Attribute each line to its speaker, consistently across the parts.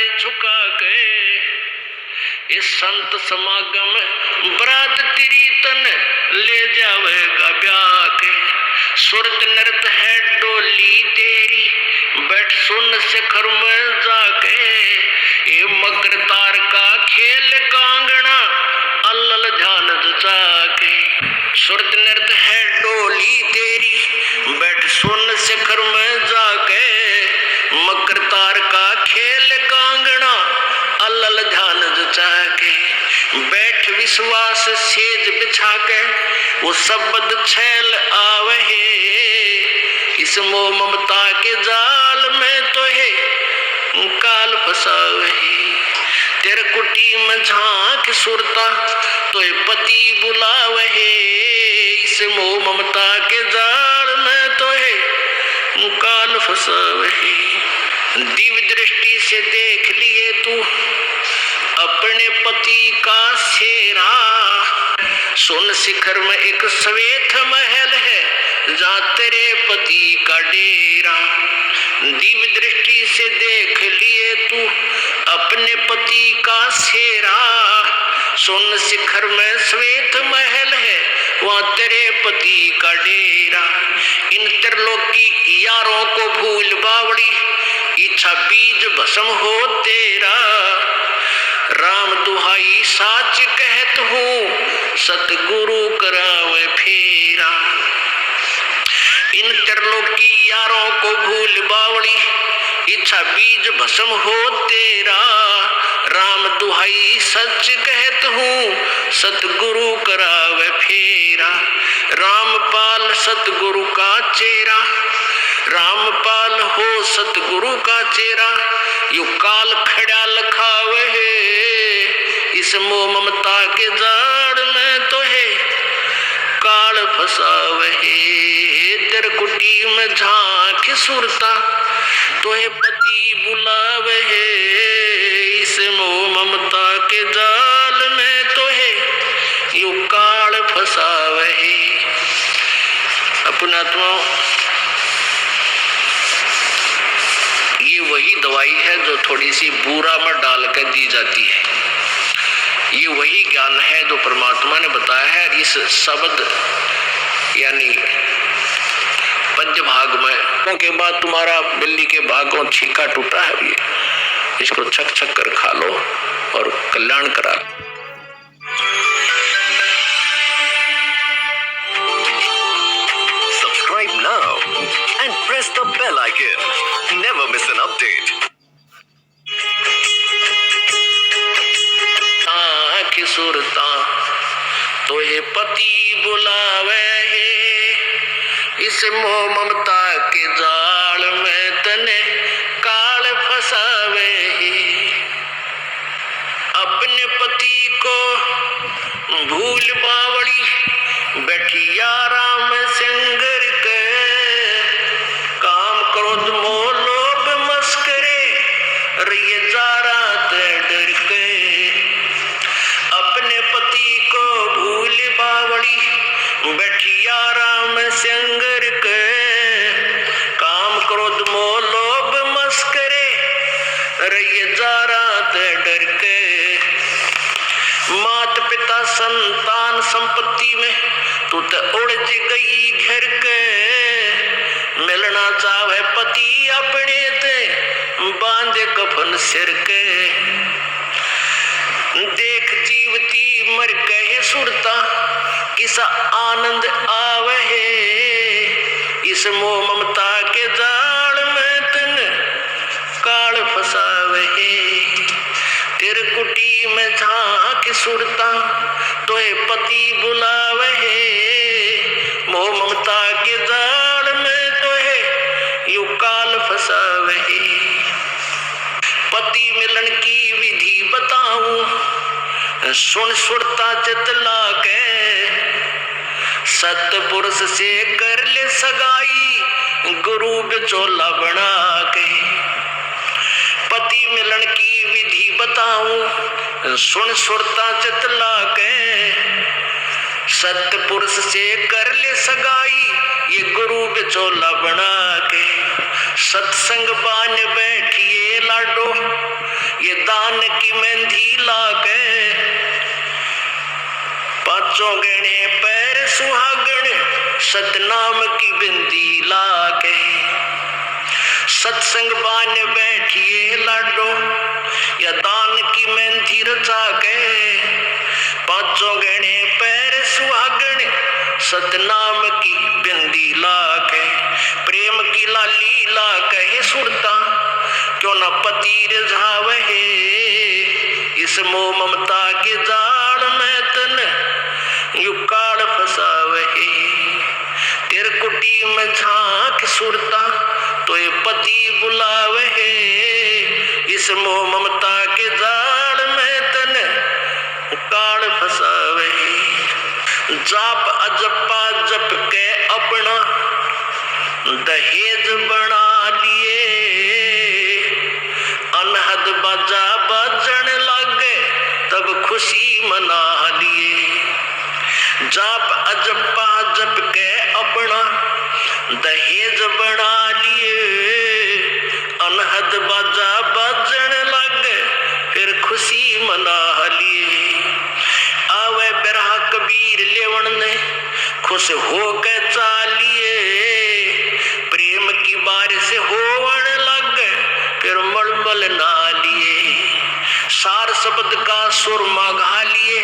Speaker 1: Side झुका के इस संत समागम बरात तेरी तन ले जावेगा ब्याह के। सुरत नृत है डोली तेरी बैठ सुन शिखर में जाके ये मकर तार का खेल कांगना अल्लल ध्यान जचा के। सुरत नृत है डोली तेरी बैठ सुन शिखर में जाके मकर तार का खेल कांगना अल्लल ध्यान जचा के। बैठ विश्वास सेज बिछा के वो शब्द छैल आवहे इस मोह ममता के जाल में तो है काल फसावे। तेरे कुटी में झांक सुरता तो ये पति बुलावे इस मोह ममता के जाल में तो है काल फसावे। दिव्य दृष्टि से देख लिए तू अपने पति का सेरा सुन शिखर में एक श्वेत महल है जहाँ तेरे पति का डेरा। दिव्य दृष्टि से देख लिए तू अपने पति का सेरा सुन शिखर में श्वेत महल है वहाँ तेरे पति का डेरा। इन त्रिलोकी यारों को भूल बावड़ी इच्छा बीज भस्म हो तेरा। राम दुहाई साच कहत हूँ सतगुरु करावे फेरा। इन त्रिलोकी यारों को भूल बावड़ी इच्छा बीज भस्म हो तेरा। राम दुहाई सच कहत हूँ सतगुरु करावे फेरा। रामपाल सतगुरु का चेहरा रामपाल हो सतगुरु का चेहरा यू काल खड़ा लखावे है इस मोह ममता के जाड़ में तो है काल फसावे है। तेरे कुटी में झांक सुरता तो है पति बुलावे है इस मोह ममता के जाल में तो है यू काल फसावे है। अपनात्मा ये वही दवाई है जो थोड़ी सी बूरा में डाल कर दी जाती है। ये वही ज्ञान है जो परमात्मा ने बताया है। इस शब्द यानी पंच भाग में के बाद तुम्हारा बिल्ली के भागों छीका टूटा है ये इसको छक छक कर खा लो और कल्याण करा।
Speaker 2: Subscribe now and press the bell icon. Never miss an update.
Speaker 1: आँख सुरता तो ये पति बुलावे है इस मोह ममता के जाल में तने काल फसावे है। अपने पति को भूल बावड़ी बैठी आराम सिंगर के काम क्रोध मोह लोभ मस्करे रहिए जा रात डर के। अपने पति को भूल बावड़ी बैठी आराम सिंगर के काम क्रोध मोह लोभ मस्करे रहिए जा रात डर के। मात पिता संतान संपत्ति में तू तो उड़ज गई घर के मिलना चाहे पति अपने ते बांधे कफन सिर के। देख जीवती मर कहे सुरता किसा आनंद आवे है इस मोह ममता के जाल में तन काल फसावे है। तेरे कुटी में झांक सुरता तो ये पति बुलावे है मोह ममता के जाल में तो है यू काल फसावे है। पति मिलन की विधि बताऊं सुन सुरता चितला के सतपुरुष से कर ले सगाई गुरु बिचौला बना के। पति मिलन की विधि बताऊं सुन सुरता चितला के सतपुरुष से कर ले सगाई ये गुरु बिचौला बना के। सत्संग बान बैठिए लाडो ये दान की मेहंदी लागे, पांचों गणे पैर सुहागण सतनाम की बिंदी लागे। सत्संग बान बैठिए लाडो, या दान की मेहंदी रचा के, पांचों गणे पैर सुहागण सतनाम की बिंदी लागे। प्रेम की लाली ला कहे सुरता, क्यों न पति रिझावे, इस मोह ममता के जाल में तन यू काल फसावे। तेरे कुटी में झांक सुरता, तो ये पति बुलावे, इस मोह ममता के जाल में तन काल फसावे। जाप अजपा जप के अपना दहेज बना लिए, अनहद बाजा बजन लगे तब खुशी मना लिए। जाप अजपा जप के अपना दहेज बना लिए, अनहद बाजा बजन लगे फिर खुशी मना लिए। आवे बिरहा कबीर लेवन ने खुश हो के चालिए, प्रेम की बारिश होवन लग फिर मलमल ना लिए। सार शब्द का सुरमा गा लिए,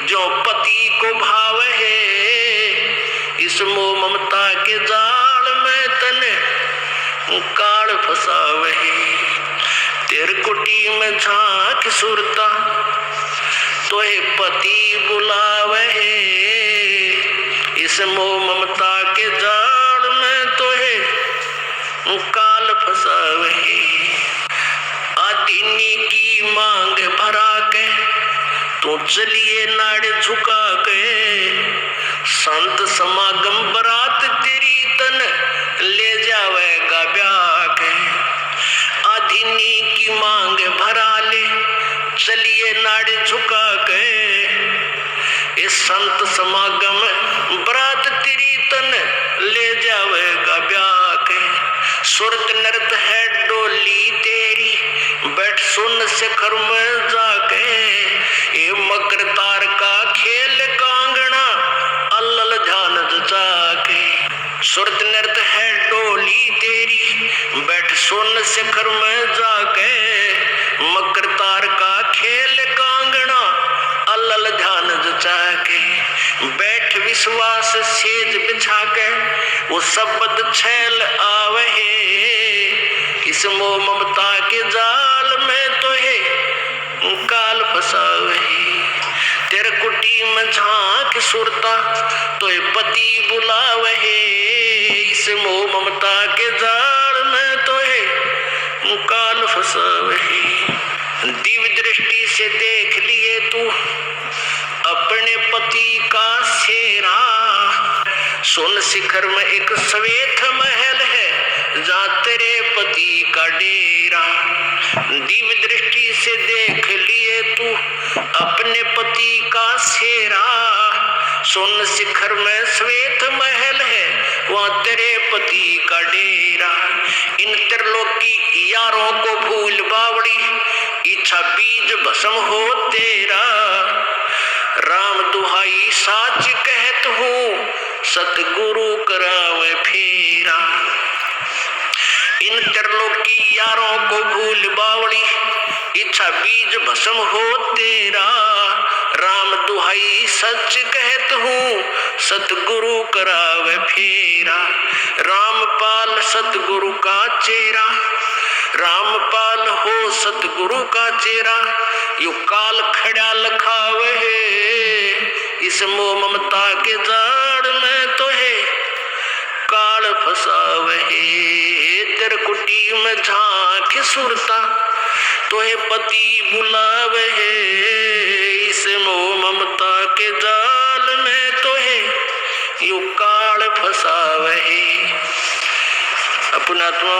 Speaker 1: जो पति को भाव है, इस मोह ममता के जाल में तने काल फसावे। तेरे कुटी में झांक सुरता, तो हे पति बुलावे, इस मोह ममता के जाल में तो है काल फसावे। आदीनी की मांग भरा के, तो चलिए नाड़े झुका के, संत समागम बरात तेरी तन ले जावेगा ब्याह के। आदीनी की मांग भरा ले, चलिए नाड़े झुका के, इस संत समागम बरात तेरी तन ले जावेगा ब्याह के। सुरत नृत है डोली तेरी, बैठ सुन शिखर में जाके, ये मकर तार का खेल कांगना अल्लल ध्यान जचा के। सुरत नृत है डोली तेरी, बैठ सुन शिखर में जाके, मकर तार का खेल कांगना अल्लल ध्यान जचा के। बैठ विश्वास सेज बिछा के, वो शब्द छैल आवे, इस मोह ममता के जाल में तो है काल फसावे। तेरे कुटी में झांक सुरता, तो ये पति बुलावे, इस मोह ममता के जाल में तो है काल फसावे। दिव्य दृष्टि से देख लिए तू अपने पति का सेरा, सुन शिखर में एक श्वेत महल है, जहाँ तेरे पति का डेरा। दिव्य दृष्टि से देख लिए तू अपने पति का सेरा, सुन शिखर में श्वेत महल है, वहाँ तेरे पति का डेरा। इन त्रिलोकी यारों को भूल बावड़ी, इच्छा बीज भस्म हो तेरा। राम दुहाई साच कहत हूँ, सतगुरु करावे फेरा। इन त्रिलोकी यारों को भूल बावड़ी, इच्छा बीज भस्म हो तेरा। राम दुहाई सच कहत हूँ, सतगुरु करावे फेरा। रामपाल सतगुरु का चेहरा, रामपाल हो सतगुरु का चेहरा, यू काल खड़ा लखावे, इस मोह ममता के जाड़ में तो है काल फसावे। तेरे कुटी में झांक सुरता, तो है पति बुलावे, इस मोह ममता के जाल में तो है यू काल फसावे। अपनात्मा,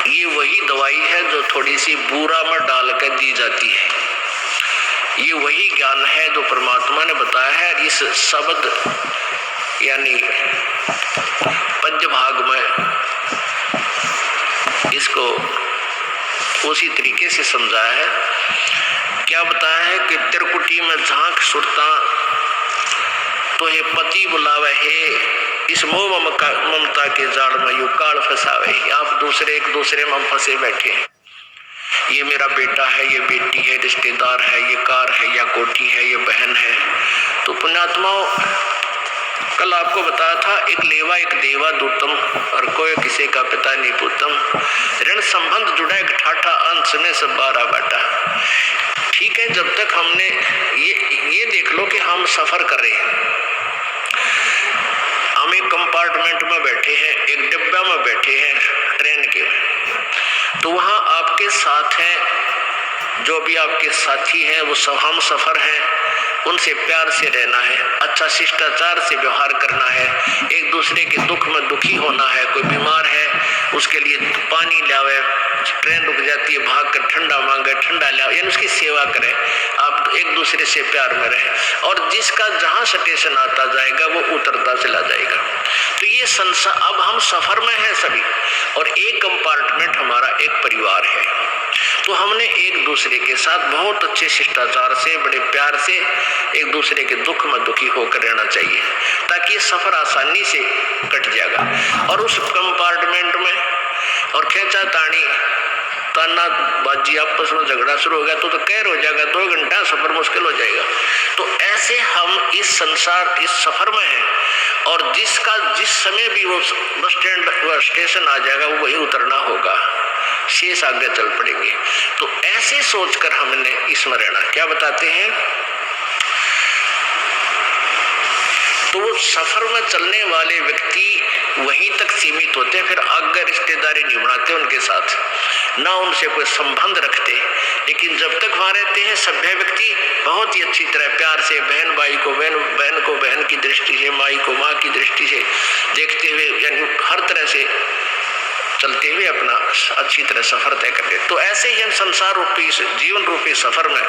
Speaker 1: ये वही दवाई है जो थोड़ी सी बूरा में डाल कर दी जाती है। ये वही ज्ञान है जो परमात्मा ने बताया है। इस शब्द यानी पद्य भाग में इसको उसी तरीके से समझाया है। क्या बताया है कि त्रिकुटी में झांक सुरता तो हे पति बुलावे हे, इस मोह ममता के जाल में यू काल फंसावे। आप दूसरे एक दूसरे में फंसे बैठे हैं, ये मेरा बेटा है, ये बेटी है, रिश्तेदार है, ये कार है या कोठी है, ये बहन है। तो पुण्यात्माओं, कल आपको बताया था एक लेवा एक देवा दूतम और कोई किसी का पिता नहीं पूतम, ऋण संबंध जुड़ा एक ठाठा अंश में सब बारा बाटा। ठीक है, जब तक हमने ये देख लो कि हम सफर कर रहे हैं, हम एक कंपार्टमेंट में बैठे हैं, एक डिब्बा में बैठे हैं ट्रेन के, तो वहां आपके साथ हैं जो भी आपके साथी हैं, वो सब हम सफर हैं, उनसे प्यार से रहना है, अच्छा शिष्टाचार से व्यवहार करना है, एक दूसरे के दुख में दुखी होना है। कोई बीमार है उसके लिए पानी लावे, ट्रेन रुक जाती है भाग कर ठंडा मांगे, ठंडा लावे, यानी उसकी सेवा करें, आप एक दूसरे से प्यार में रहें। और जिसका जहां स्टेशन आता जाएगा वो उतरता चला जाएगा। तो ये संसार, अब हम सफर में हैं सभी, और एक कंपार्टमेंट हमारा एक परिवार है। तो हमने एक दूसरे के साथ बहुत अच्छे शिष्टाचार से, बड़े प्यार से एक दूसरे के दुख में दुखी होकर रहना चाहिए, ताकि ये सफर आसानी से कट जाएगा। और उस कंपार्टमेंट में और खेचा तानी ताना बाजी आपस में झगड़ा शुरू हो गया तो कहर हो जाएगा, 2 घंटा सफर मुश्किल हो जाएगा। तो ऐसे हम इस संसार, इस सफर में हैं, और जिसका जिस समय भी वो बस स्टैंड व स्टेशन आ जाएगा वो वही उतरना होगा, शेष आगे चल पड़ेंगे। तो ऐसे सोचकर हमने इसमें रहना। क्या बताते हैं, तो वो सफर में चलने वाले व्यक्ति वहीं तक सीमित होते हैं, फिर आगे रिश्तेदारी नहीं बनाते उनके साथ, ना उनसे कोई संबंध रखते। लेकिन जब तक वहां रहते हैं सभ्य व्यक्ति बहुत ही अच्छी तरह प्यार से बहन भाई को बहन, बहन को बहन की दृष्टि से, माई को माँ की दृष्टि से देखते हुए, यानी हर तरह से चलते हुए अपना अच्छी तरह सफर तय करते। तो ऐसे ही हम संसार रूपी, जीवन रूपी सफर में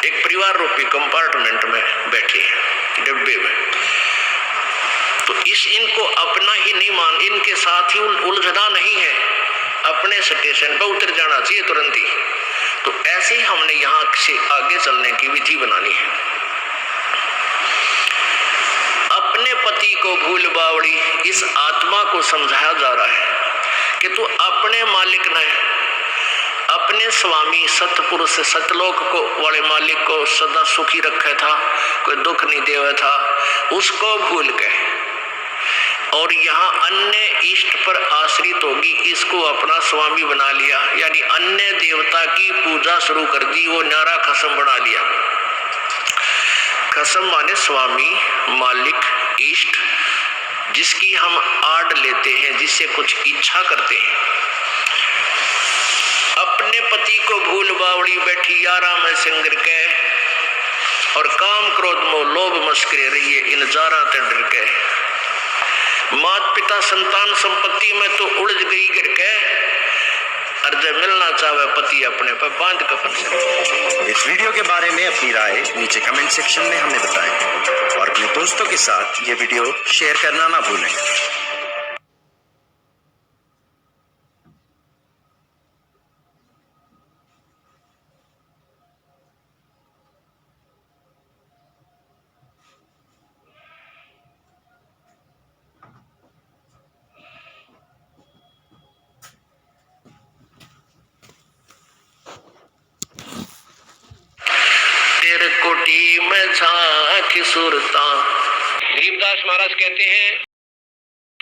Speaker 1: एक परिवार रूपी कंपार्टमेंट में बैठे हैं, डिब्बे में। तो इनको अपना ही नहीं मान, इनके साथ ही उलझना नहीं है, अपने स्टेशन पर उतर जाना चाहिए तुरंत ही। तो ऐसे ही हमने यहाँ से आगे चलने की विधि बनानी है। अपने पति को भूल बावड़ी, इस आत्मा को समझाया जा रहा है कि तू अपने मालिक न, अपने स्वामी सतपुरुष सतलोक को वाले मालिक को सदा सुखी रखा था, कोई दुख नहीं देवा था, उसको भूल गए और यहाँ अन्य इष्ट पर आश्रित होगी, इसको अपना स्वामी बना लिया, यानी अन्य देवता की पूजा शुरू कर दी, वो नारा खसम बना लिया। खसम माने स्वामी, मालिक, इष्ट, जिसकी हम आड़ लेते हैं, जिससे कुछ इच्छा करते हैं। अपने पति को भूल बावड़ी बैठी यारा में सिंगर के, और काम क्रोध मोह लोभ मस्करे रहिए इन जारा ते डर के। मात पिता संतान संपत्ति में तो उलझ गई गिर के, और जब मिलना चाहे पति अपने पर बांध कफन से।
Speaker 3: इस वीडियो के बारे में अपनी राय नीचे कमेंट सेक्शन में हमें बताएं और अपने दोस्तों के साथ ये वीडियो शेयर करना ना भूलें।
Speaker 1: कोटी में झांक सुरता। गरीबदास महाराज कहते हैं